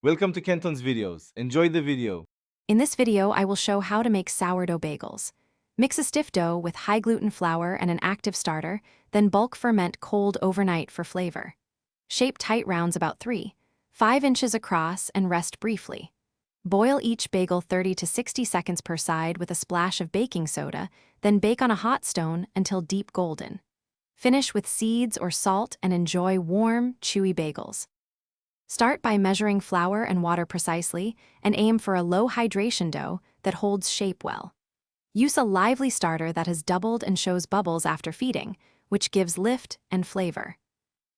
Welcome to Kenton's videos. Enjoy the video. In this video, I will show how to make sourdough bagels. Mix a stiff dough with high-gluten flour and an active starter, then bulk ferment cold overnight for flavor. Shape tight rounds about 3-5 inches across and rest briefly. Boil each bagel 30 to 60 seconds per side with a splash of baking soda, then bake on a hot stone until deep golden. Finish with seeds or salt and enjoy warm, chewy bagels. Start by measuring flour and water precisely and aim for a low hydration dough that holds shape well. Use a lively starter that has doubled and shows bubbles after feeding, which gives lift and flavor.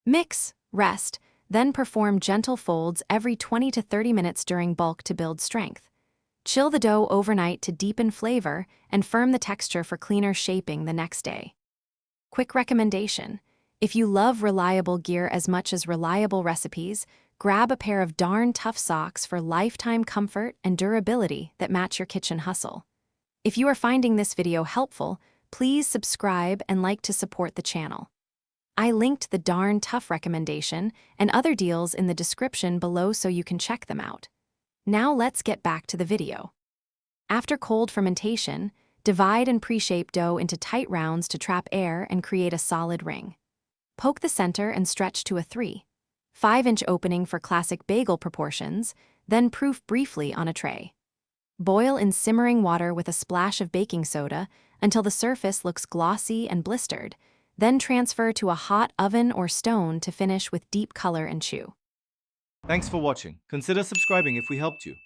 Mix, rest, then perform gentle folds every 20 to 30 minutes during bulk to build strength. Chill the dough overnight to deepen flavor and firm the texture for cleaner shaping the next day. Quick recommendation: if you love reliable gear as much as reliable recipes, grab a pair of darn tough socks for lifetime comfort and durability that match your kitchen hustle. If you are finding this video helpful, please subscribe and like to support the channel. I linked the darn tough recommendation and other deals in the description below so you can check them out. Now let's get back to the video. After cold fermentation, divide and pre-shape dough into tight rounds to trap air and create a solid ring. Poke the center and stretch to a 3-5-inch opening for classic bagel proportions, then proof briefly on a tray. Boil in simmering water with a splash of baking soda until the surface looks glossy and blistered, then transfer to a hot oven or stone to finish with deep color and chew. Thanks for watching. Consider subscribing if we helped you.